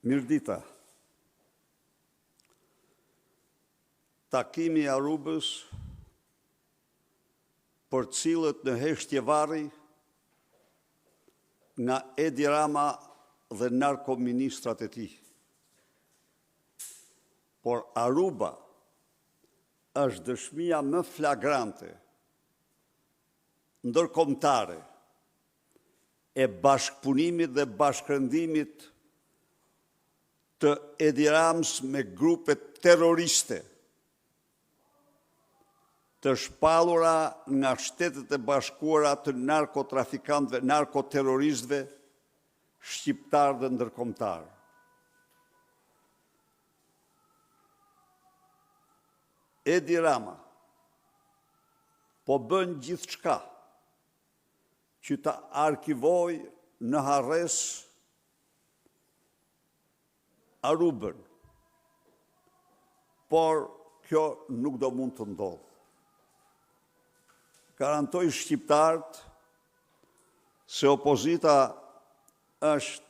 Mirdita. Takimi i Arubës për cilët në heshtje varri nga Edi Rama dhe narkoministrat e tij. Por Aruba është dëshmia më flagrante ndërkombëtare e bashkëpunimit dhe bashkërëndimit të Edi Ramës me grupe terroriste të shpallura nga Shtetet e Bashkuara të narkotrafikantëve, narkoterroristëve shqiptar dhe ndërkombëtar. Edi Rama po bën gjithçka që ta arkivoj në harres Arubën, por kjo nuk do mund të ndodhë. Garantoj shqiptarët se opozita është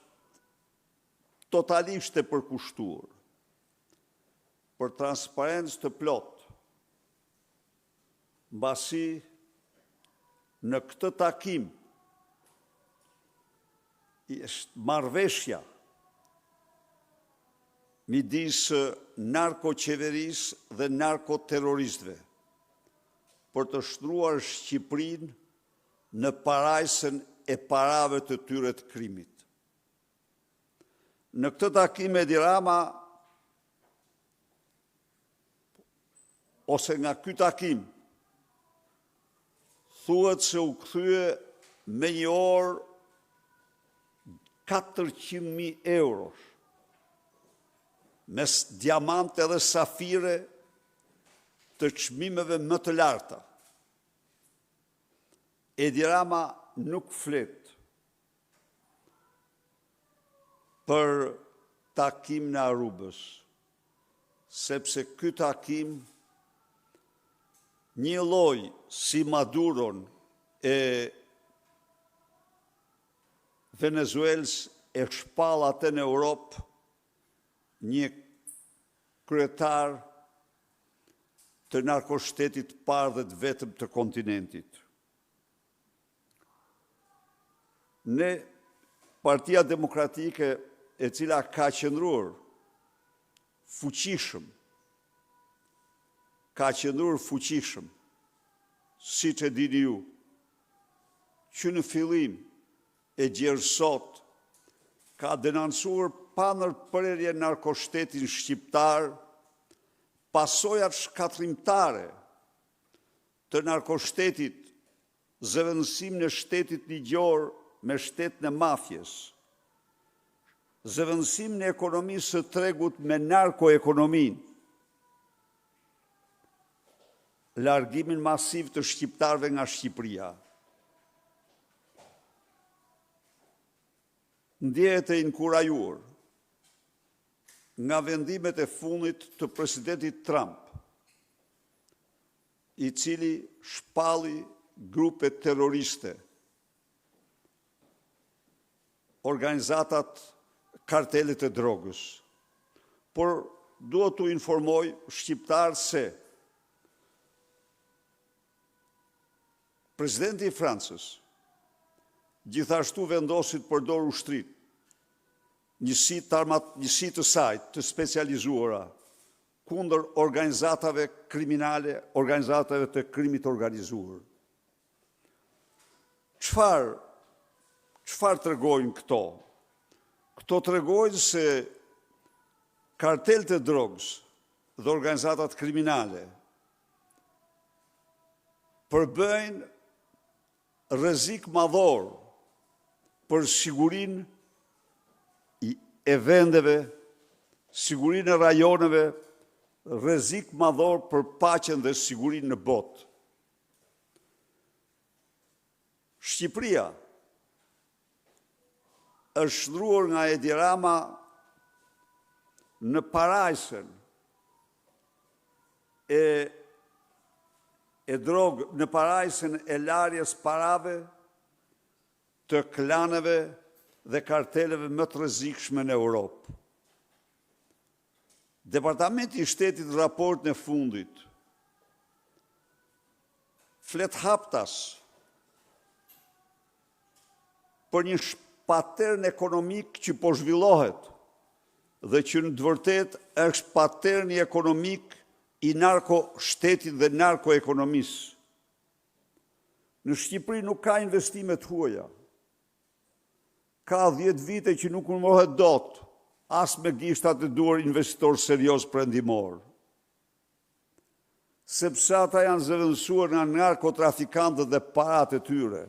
totalisht e përkushtuar për transparencë të plotë, mbasi në këtë takim është marrëveshja midis narkoqeverisë dhe narkoterroristëve për të shtruar Shqipërinë në parajsën e parave të tyre të krimit. Në këtë takim Edi Rama, ose nga ky takim, thuhet se u kthye me një orë 400.000 eurosh, mes diamante dhe safire të çmimeve më të larta. Edi Rama nuk flet për takim në Arubës, sepse ky takim një lloj si Maduron e Venezuelës e shpall atë në Europë një kryetar të narkoshtetit parë dhe të vetëm të kontinentit. Ne, Partia Demokratike, e cila ka qëndruar fuqishëm, siç e dini ju, që në fillim e gjerësot ka denoncuar pa ndërprerje narkoshtetin shqiptar, pasojat shkatrimtare të narkoshtetit, zëvendësim në shtetit ligjor me shtetën e mafjes, zëvendësim në ekonomisë së tregut me narkoekonominë, largimin masiv të shqiptarëve nga Shqipëria. Ndjehet e inkurajuar nga vendimet e fundit të presidentit Trump, i cili shpalli grupe terroriste, organizatat kartelet e drogës. Por duhet t'u informoj shqiptarë se presidenti i Francës gjithashtu vendosi të përdor ushtrit, njësi të saj të specializuara kundër organizatave kriminale, organizatave të krimit organizuar. Çfarë tregojnë këto? Këto tregojnë se kartelet e drogës dhe organizatat kriminale përbëjnë rrezik madhor për sigurinë e vendeve, sigurinë e rajoneve, rrezik madhor për paqen dhe sigurinë në botë. Shqipëria është shtruar nga Edi Rama në parajsën e drogë, në parajsën e larjes parave të klaneve dhe karteleve më të rrezikshme në Europë. Departamenti i Shtetit në raportin e fundit flet haptas për një shpatern ekonomik që po zhvillohet dhe që në të vërtet është paterni ekonomik i narko-shtetit dhe narko-ekonomisë. Në Shqipëri nuk ka investimet huaja. Ka 10 vite që nuk urmohet dot, as me gishtat e duar investitor serios perëndimor. Sepse ata janë zëvendësuar nga narkotrafikantët dhe parat e tyre.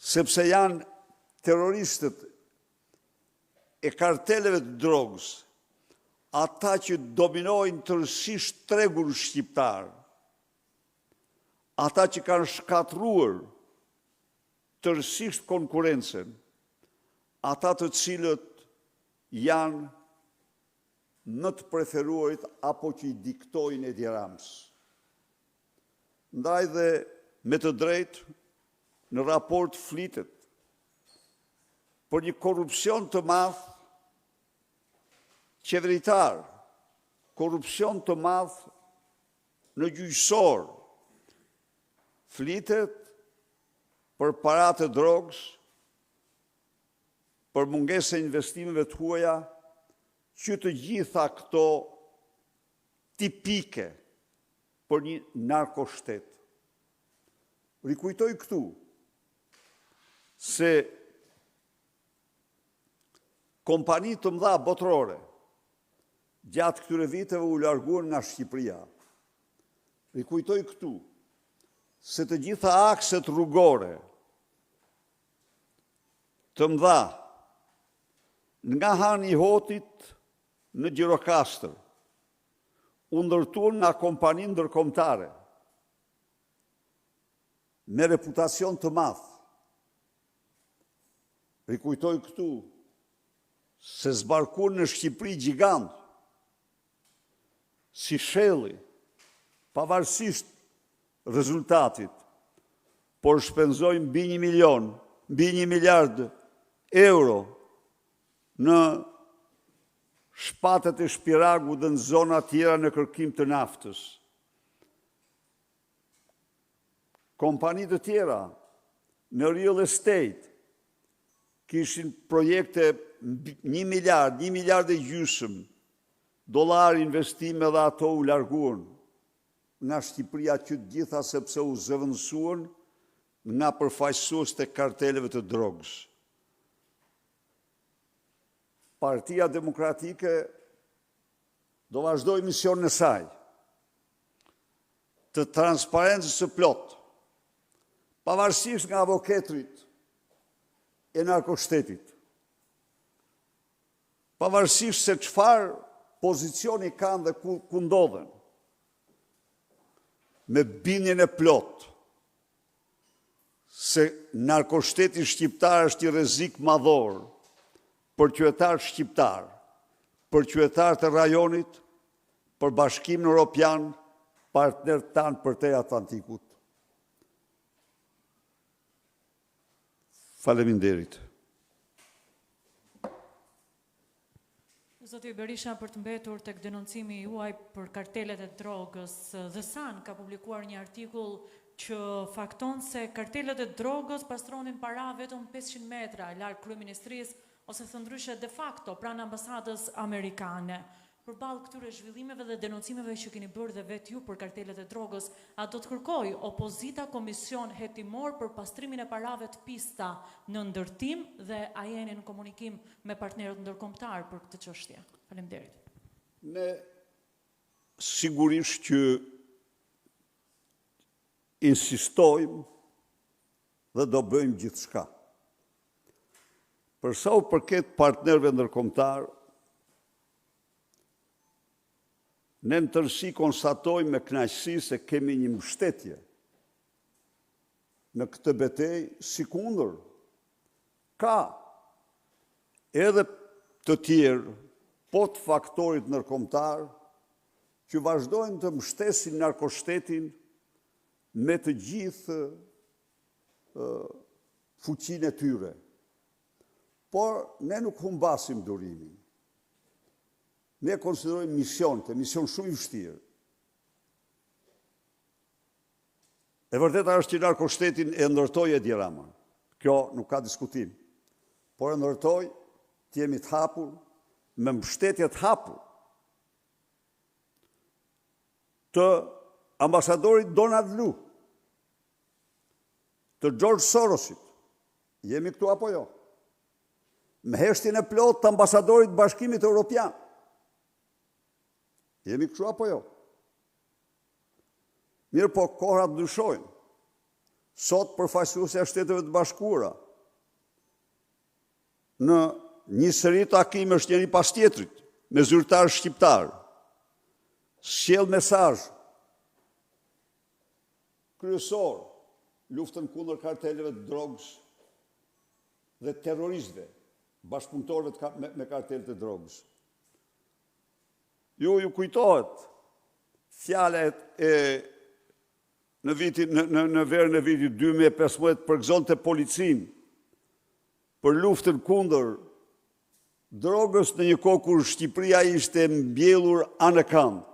Sepse janë terroristët e karteleve të drogës, ata që dominojnë tërësisht tregun shqiptar, ata që kanë shkatruar tërësisht konkurencen, ata të cilët janë më të preferuarit apo që i diktojnë Edi Rams. Ndaj dhe me të drejtë në raport flitet për një korrupsion të madh qeveritar, korrupsion të madh në gjyqësor, flitet për parat e drogës, për mungesë e investimeve të huaja, që të gjitha këto tipike për një narkoshtet. Rikujtoj këtu se kompani të mëdha botërore gjatë këtyre viteve u larguan nga Shqipëria. Rikujtoj këtu se të gjitha akset rrugore të mëdha nga Hani i Hotit në Gjirokastër u ndërtuan nga kompani ndërkombëtare me reputacion të madh. Rikujtoj këtu se zbarkuan në Shqipëri gjigant si Shelli, pavarësisht rezultatit, por shpenzojnë mbi 1 milion, mbi 1 miliard euro në shpatet e Shpiragu dhe në zona tjera në kërkim të naftës. Kompani të tjera në real estate kishin projekte 1 miliard e gjysmë dollar investime dhe ato u larguan nga Shqipëria që të gjitha sepse u zëvendësuan nga përfaqësues të karteleve të drogës. Partia Demokratike do vazhdoj misionin e saj të transparencës së plot, pavarësisht nga avokatrit e narkoshtetit, pavarësisht se çfarë pozicioni kanë dhe ku ndodhen, me bindjen e plot se narkoshteti shqiptar është i rrezik madhor për qytetar shqiptar, për qytetar të rajonit, për Bashkimin Evropian, partner tanë për te Atlantikut. Faleminderit. Zoti Berisha, për të mbetur tek denoncimi juaj për kartelet e drogës, The Sun ka publikuar një artikull që fakton se kartelet e drogës pastronin para vetëm 500 metra larg kryeministrisë ose thëndryshe de facto pranë ambasadës amerikane. Përballë këtyre zhvillimeve dhe denoncimeve që keni bërë dhe vetë ju për kartelet e drogës, a do të kërkoj opozita komision hetimor për pastrimin e parave të pista në ndërtim dhe a jeni në komunikim me partnerët ndërkombëtar për këtë çështje? Faleminderit. Ne sigurisht që insistojmë dhe do bëjmë gjithçka. Për sa u përket partnerëve ndërkombëtar, ne në tërësi konstatojmë me kënaqësi se kemi një mbështetje në këtë betejë, sikundër ka edhe të tjerë, po të faktorit ndërkombëtar, që vazhdojnë të mbështesin narkoshtetin me të gjithë fuqinë e tyre. Por ne nuk humbasim durimin. ne konsiderojmë mision shumë i vështirë. E vërteta është që narkoshtetin e ndërtoi Edi Rama. Kjo nuk ka diskutim. Por e ndërtoi të jemi të hapur, me mbështetje të hapur të ambasadorit Donald Lu, të George Sorosit. Jemi këtu apo jo? Me heshtjen e plot të ambasadorit Bashkimit Evropian. Jemi këtu apo jo? Mirë po, kohrat ndryshojnë. Sot përfaqësuesja e Shteteve të Bashkuara në një seri takime është njëri pas tjetrit me zyrtar shqiptar. Sjell mesazh kryesor luftën kundër karteleve të drogës dhe terroristëve, bashkëpunëtorëve me kartelet e drogës. Ju kujtohet fjalet e në verën e vitit 2015 përgëzonte policin për luftën kundër drogës në një kohë kur Shqipëria ishte mbjellur anë këmbë.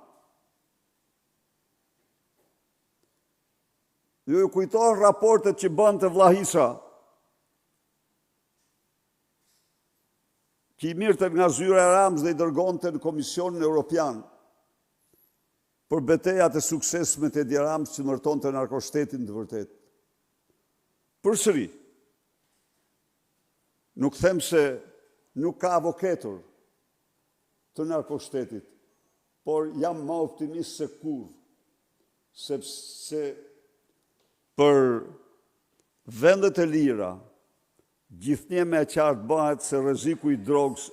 Ju kujtohen raportet që bënte Vllahisa, që i mirëte nga zyra e Ramës dhe i dërgonte në Komisionin Evropian për betejat e suksesme të Edi Ramës që ndërtonte narkoshtetin të vërtet. Përsëri, nuk them se nuk ka avokatur të narkoshtetit, por jam më optimist se kur, sepse për vendet e lira, gjithnjë me qartë bëhet se rreziku i drogës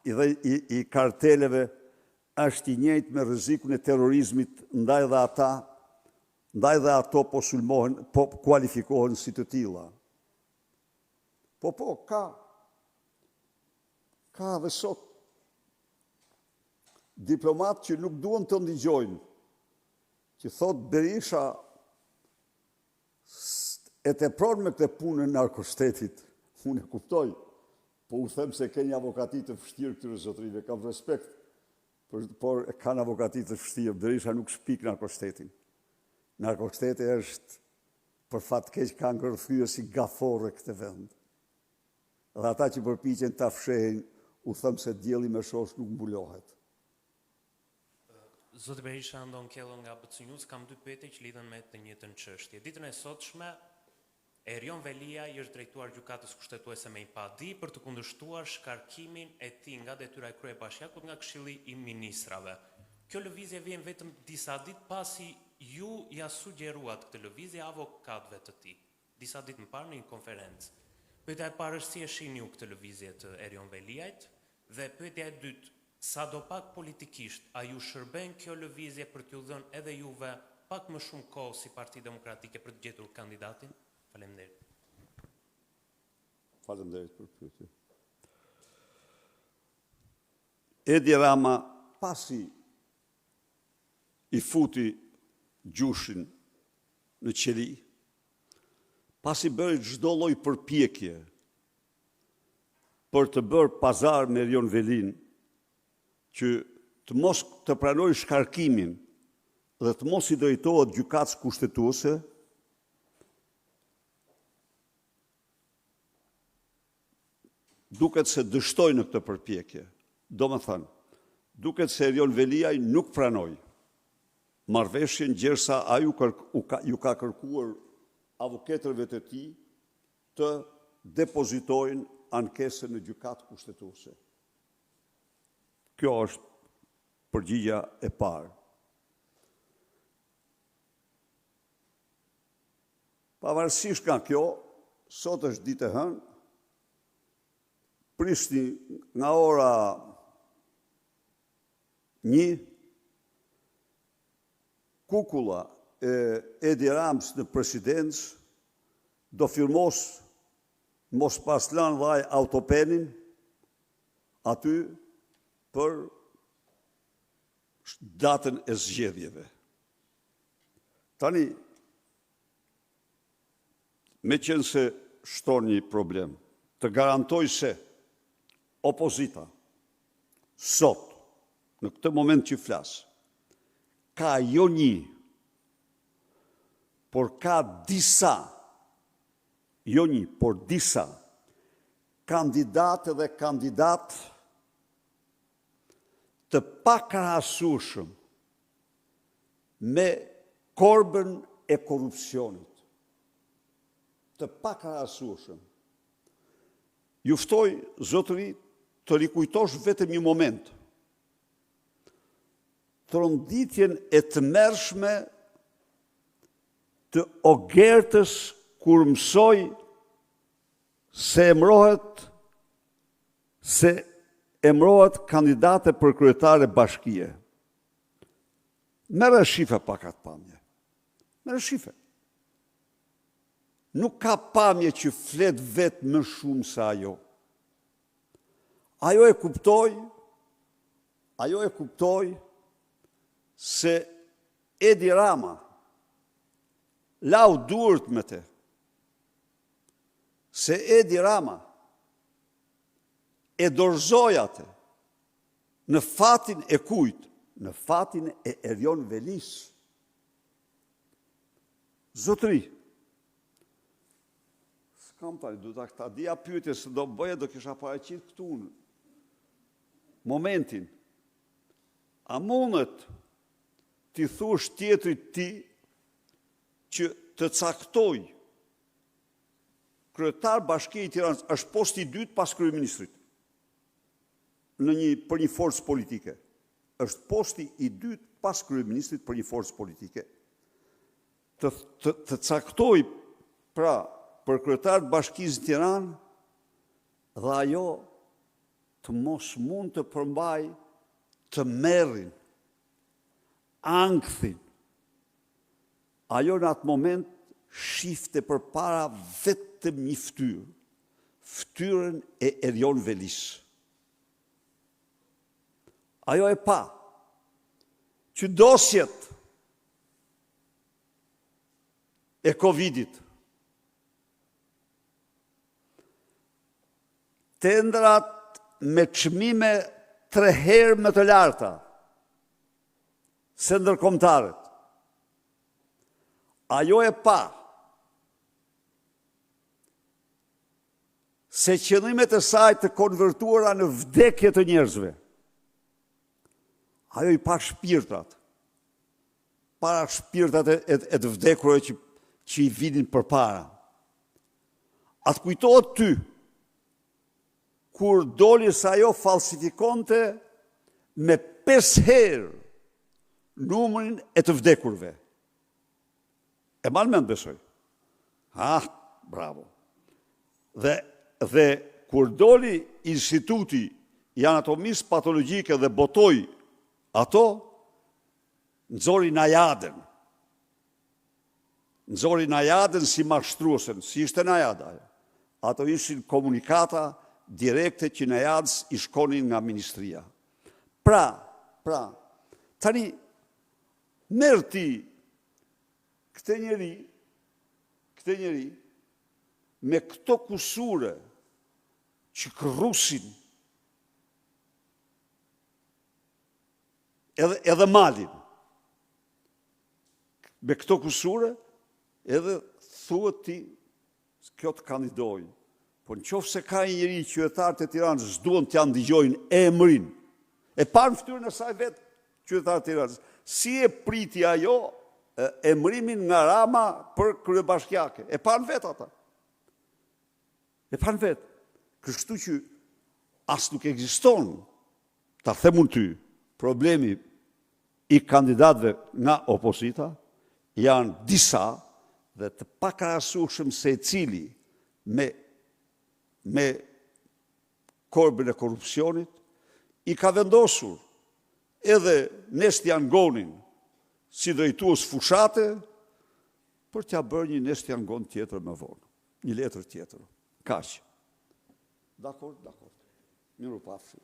dhe i karteleve është i njëjtë me rrezikun e terrorizmit, ndaj dhe ato po kualifikohen si të tilla. Ka dhe sot diplomat që nuk duan të ndigojnë, që thot Berisha e tepron me këtë punë në narkoshtetit. Unë e kuptoj, po u them se ke një avokatit të vështirë këtyre zotrive, kam respekt, por kanë avokatit të vështirë. Berisha nuk shpik narkoshtetin. Narkoshteti është, për fat keq, ka ngërthyer si gafore këtë vend. Dhe ata që përpiqen ta fshehin, u them se dielli me shosh nuk mbulohet. Zoti Berisha, Andon Kello nga BC News, kam dy pyetje që lidhen me të njëjtën çështje. Ditën e sotshme, Erion Velia i është drejtuar gjykatës kushtetuese me i padi për të kundërshtuar shkarkimin e tij nga detyra e kryebashkiakut nga Këshilli i Ministrave. Kjo lëvizje vjen vetëm disa ditë pasi ju ja sugjeruat këtë lëvizje avokatëve të tij. Disa ditë më parë në një konferencë. Pyetja e parë është si e shihni ju këtë lëvizje të Erion Veliajt, dhe pyetja e dytë, sadopak politikisht, a ju shërben kjo lëvizje për t'ju dhënë edhe juve pak më shumë kohë si Parti Demokratike për të gjetur kandidatin? Faleminderit. Faleminderit për pyetje. Edi Rama pasi i futi gjushin në qeli, pasi bëri çdo lloj përpjekje për të bërë pazar me Erion Velin, që të mos të pranoj shkarkimin dhe të mos i drejtohet gjykatës kushtetuese, duket se dështoj në këtë përpjekje. Do më thënë, duket se Erion Veliaj nuk pranoj marrëveshjen, gjersa a ju ka kërkuar avokatërve të tij të depozitojnë ankesën në gjykatë kushtetuese. Kjo është përgjigja e parë. Pavarësisht nga kjo, sot është ditë e hënë, Prishti nga ora 1, kukulla e Edi Ramës në presidencë do firmos mos pas lënë vaj autopenin aty për datën e zgjedhjeve. Tani, me qenë se shton një problem, të garantoj se opozita sot në këtë moment që flasë, ka jo një, por ka disa, jo një, por disa, kandidatë dhe kandidatë të pakrahasueshëm me korbën e korrupsionit. Të pakrahasueshëm. Ju ftoj, zotëri, të rikujtosh vetëm një moment. Tronditjen e tmerrshme të Ogertës kur mësoi se emrohet kandidate për kryetare bashkie. Merë shife pak atë pamje. Merë shife. Nuk ka pamje që flet vetë më shumë se ajo. Ajo e kuptoj se Edi Rama lau duart me te. Se Edi Rama e dorëzoi atë në fatin e kujt? Në fatin e Erion Velis. Zotëri, s'kam tani, du ta dija pyetje se do bëje, do kisha paraqit këtu në momentin. A mundet ti thush tjetrit ti që të caktoj kryetar Bashkia e Tiranës është posti i dytë pas kryeministrit për një forcë politike. Është posti i dytë pas kryeministrit për një forcë politike. Të caktoj pra për kryetar të Bashkisë Tiranë dhe ajo të mos mund të përmbaj të merrin, ankthin. Ajo në atë moment shifte përpara vetëm një ftyrë, ftyrën e Erion Velis. Ajo e pa që dosjet e Covidit, tendrat me çmime 3 herë më të larta se ndërkombëtarët. Ajo e pa se qëllimet e saj të konvertuara në vdekje të njerëzve. Ajo i pa shpirtrat, para shpirtrat e të vdekurve që i vidin përpara. Atë kujtohet ty, kur doli se ajo falsifikonte me 5 herë numrin e të vdekurve. E malë mend besoj. Bravo. Dhe kur doli instituti i anatomisë patologjike dhe botoi ato, nxori Najadën. Nxori Najadën si mashtruesen, si ishte Najada. Ato ishin komunikata direkte që Najadës i shkonin nga ministria. Pra, tani, merr ti këtë njeri me këto kusure që kërrusin edhe malin. Me këto kusure edhe thuhet ti kjo të kandidoj. Po në qoftë se ka një njeri qytetarët e Tiranës s'duan t'ja ndigjojnë emrin. E pa në fytyrën e saj vetë qytetarët e Tiranës. Si e priti ajo emrimin nga Rama për kryebashkiake? E pa në vetë ata. E pa në vetë. Kështu që as nuk ekziston, ta themun ty, problemi i kandidatëve nga opozita janë disa dhe të pakrahasueshëm se cili me korbën e korrupsionit i ka vendosur edhe Nestian Gonin si drejtues fushate për t'ja bërë një Nestian Gon tjetër më vonë, një letër tjetër. Kaq. Dakor. Mirupafshim.